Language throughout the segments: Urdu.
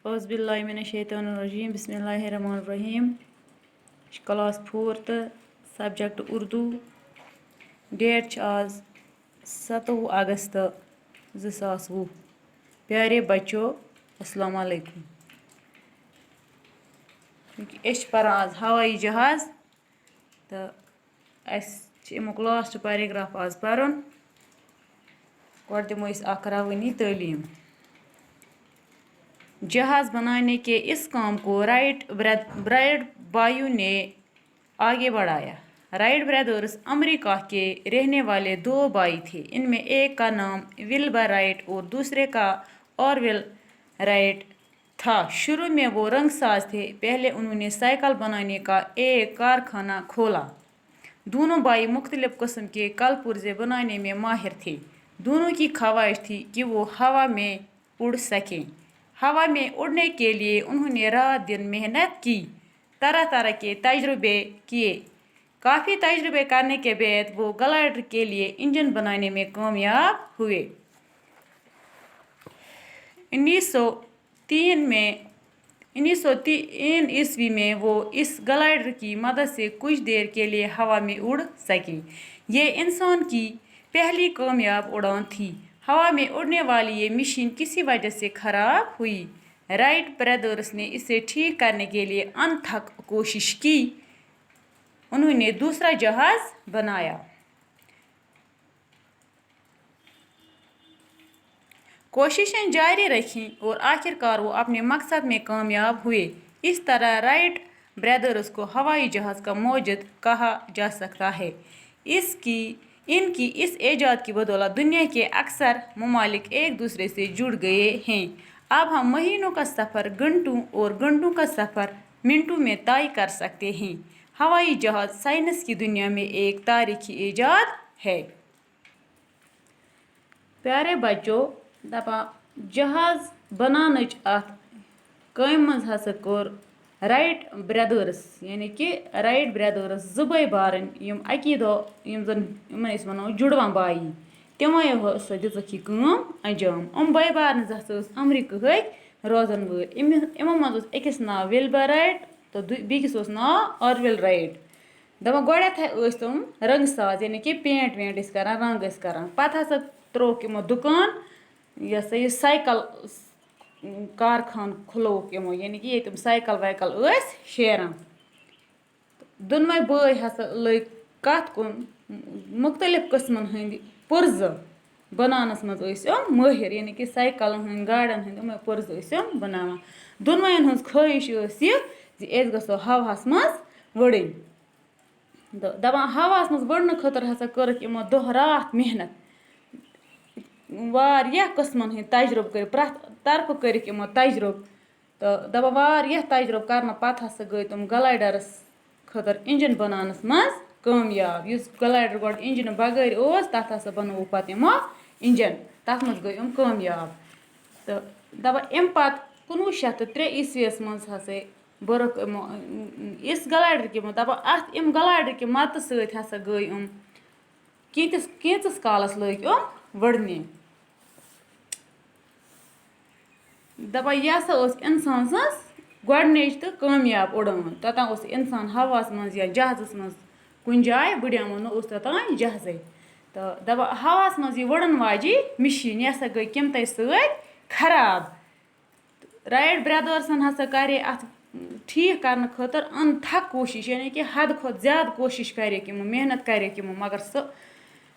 اعوذ باللہ من الشیطان الرجیم بسم اللہ الرحمن الرحیم کلاس 4 سبجیکٹ اردو ڈیٹ آز 27 اگست 2020 پیارے بچوں السلام علیکم اس پران آز ہوائی جہاز تو اس امیک لاسٹ پیراگراف آز پرن گۄڈٕ دِمو أسۍ اکھ روٲنی تعلیٖم جہاز بنانے کے اس کام کو رائٹ بھائیوں نے آگے بڑھایا۔ رائٹ بردرز امریکہ کے رہنے والے 2 بھائی تھے۔ ان میں ایک کا نام ولبر رائٹ اور دوسرے کا آرول رائٹ تھا۔ شروع میں وہ رنگ ساز تھے۔ پہلے انہوں نے سائیکل بنانے کا ایک کارخانہ کھولا۔ دونوں بھائی مختلف قسم کے کل پرزے بنانے میں ماہر تھے۔ دونوں کی خواہش تھی کہ وہ ہوا میں اڑ سکیں۔ ہوا میں اڑنے کے لیے انہوں نے رات دن محنت کی، طرح طرح کے تجربے کیے۔ کافی تجربے کرنے کے بعد وہ گلائڈر کے لیے انجن بنانے میں کامیاب ہوئے۔ 1903 عیسوی میں وہ اس گلائڈر کی مدد سے کچھ دیر کے لیے ہوا میں اڑ سکے۔ یہ انسان کی پہلی کامیاب اڑان تھی۔ ہوا میں اڑنے والی یہ مشین کسی وجہ سے خراب ہوئی۔ رائٹ بردرز نے اسے ٹھیک کرنے کے لیے انتھک کوشش کی۔ انہوں نے دوسرا جہاز بنایا۔ کوششیں جاری رکھیں اور آخر کار وہ اپنے مقصد میں کامیاب ہوئے۔ اس طرح رائٹ بردرز کو ہوائی جہاز کا موجد کہا جا سکتا ہے۔ ان کی اس ایجاد کی بدولت دنیا کے اکثر ممالک ایک دوسرے سے جڑ گئے ہیں۔ اب ہم مہینوں کا سفر گھنٹوں اور گھنٹوں کا سفر منٹوں میں طے کر سکتے ہیں۔ ہوائی جہاز سائنس کی دنیا میں ایک تاریخی ایجاد ہے۔ پیارے بچوں جہاز بنانچ ات کامہِ منٛز ہسا کوٚر رائٹ بردرز یعنی کہ رائٹ بردرز 2 بٲے بارٕنۍ یِم اکی دۄہ یِمن أسۍ وَنو جُڑواں بایی تِمو ہسا دِژٕکھ یہِ کٲم انجام۔ بٲے بارنٕز ہسا ٲسۍ امریکہٕکۍ روزن وٲلۍ۔ یِمو منٛز اوس أکِس ناو ولبر رائٹ تہٕ بیٚکِس اوس ناو آرول رائٹ۔ دپان گۄڈٮ۪تھٕے ٲسۍ تِم رنٛگہٕ ساز یعنی کہ پینٹ وینٹ ٲسۍ کران رنٛگ ٲسۍ کران۔ پتہٕ ہسا ترٛووُکھ یِمو دُکان یہِ ہسا یہِ سایکل کارخان کھُلووُکھ یِمو یعنی کہ ییٚتہِ تِم سایکل وایکل ٲسۍ شیران۔ دۄنوَے بٲے ہسا لٔگۍ کتھ کُن مختلف قٕسمن ہٕنٛدۍ پُرزٕ بناونس منٛز ٲسۍ یِم مٲہر یعنی کہ سایکلن ہٕنٛدۍ گاڑٮ۪ن ہٕنٛدۍ یِمے پُرزٕ ٲسۍ یِم بناوان۔ دۄنوَین ہٕنٛز خٲہِش ٲس یہِ زِ أسۍ گژھو ہواہس منٛز وٕڑٕنۍ۔ دپان ہواہس منٛز وٕڑنہٕ خٲطرٕ ہسا کٔرٕکھ یِمو دۄہ راتھ محنت۔ واریاہ قٕسمن ہٕنٛدۍ تجرُبہٕ کٔرِکھ پرٛٮ۪تھ طرفہٕ کٔرِکھ یِمو تجرُبہٕ تہٕ دپان واریاہ تجرُبہٕ کرنہٕ پتہٕ ہسا گٔے تِم گلایڈرس خٲطرٕ انجن بناونس منٛز کامیاب۔ یُس گلایڈر گۄڈٕ انجنہٕ بغٲر اوس تتھ ہسا بنووُکھ پتہٕ یِمو انجن، تتھ منٛز گٔے یِم کامیاب۔ تہٕ دپان امہِ پتہٕ 1903 عیسویس منٛز ہسا بٔرٕکھ یِمو یِژھ گلایڈر دپان امہِ گلایڈر کہِ مدتہٕ سۭتۍ ہسا گٔے یِم کینٛژس کالس لٔگۍ یِم وٕڑنہِ۔ دپان یہِ ہسا ٲس انسان سٕنٛز گۄڈنِچ تہٕ کامیاب اُڑان۔ توٚتام اوس انسان ہواہس منٛز یا جہازس منٛز کُنہِ جایہِ وٕڑیومُت نہ اوس توٚتام جہازے۔ تہٕ دپان ہواہس منٛز یہِ وٕڑن واجیٚنۍ مِشیٖن یہِ ہسا گٔے قۭمتَے سۭتۍ خراب۔ رایٹ برادرزن ہسا کرے اتھ ٹھیٖک کرنہٕ خٲطرٕ انتھک کوشش یعنی کہ حد کھۄتہٕ زیادٕ کوشش کریکھ یِمو محنت کریکھ یِمو مگر سُہ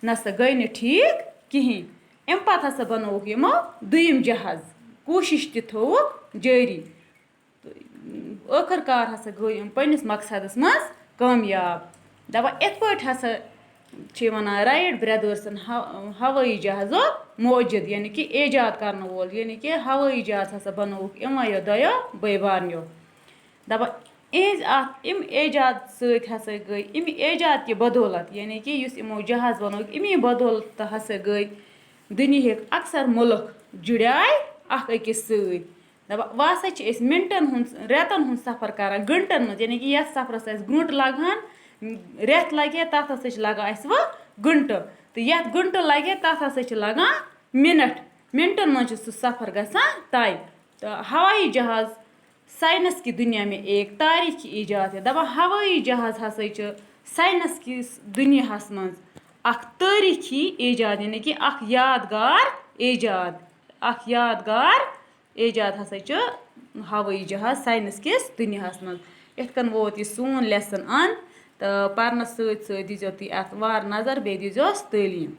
نسا گٔے نہٕ ٹھیٖک کِہیٖنۍ۔ امہِ پتہٕ ہسا بنووُکھ یِمو دوٚیِم جہاز، کوشش تہِ تھووُکھ جٲری تہٕ ٲخٕر کار ہسا گٔے یِم پننِس مقصدس منٛز کامیاب۔ دپان یِتھ پٲٹھۍ ہسا چھِ ونان رایٹ برادرزن ہوٲیی جہازُک موجد یعنی کہ ایجاد کرنہٕ وول یعنی کہ ہوٲیی جہاز ہسا بنووُکھ یِمویو دۄیو بٲے بارنیو۔ دپان امہِ ایجاد سۭتۍ ہسا گٔے امہِ ایجاد کہِ بدولت یعنی کہ یُس یِمو جہاز بنووُکھ امی بدولت ہسا گٔے دُنہِکۍ اکثر مُلک جُڑیاے اکھ أکِس سۭتۍ۔ دپان وۄنۍ ہسا چھِ أسۍ منٹن ہُنٛد رٮ۪تن ہُنٛد سفر کران گھنٹن منٛز یعنی کہ یتھ سفرس اسہِ گٲنٛٹہٕ لگہٕ ہن رٮ۪تھ لگہِ ہا تتھ ہسا چھِ لگان اسہِ وۄنۍ گھنٹہٕ تہٕ یتھ گھنٹہٕ لگہِ ہا تتھ ہسا چھِ لگان منٹ۔ منٹن منٛز چھُ سُہ سفر گژھان طے۔ تو ہوائی جہاز سائنس کی دنیا میں ایک تاریخی ایجاد ہے. دپان ہوائی جہاز ہسا چھُ سائنس کِس دُنیاہس منٛز اکھ تٲریٖخی ایجاد یعنی کہ اکھ یادگار ایجاد ہسا چھُ ہوائی جہاز سائنس کِس دُنیاہس منٛز. یِتھ کٔنۍ ووت یہِ سون لیسن اَن تہٕ پرنس سۭتۍ سۭتۍ دیٖزیو تُہۍ اتھ وارٕ نظر بیٚیہِ دیٖزیوس تعلیٖم.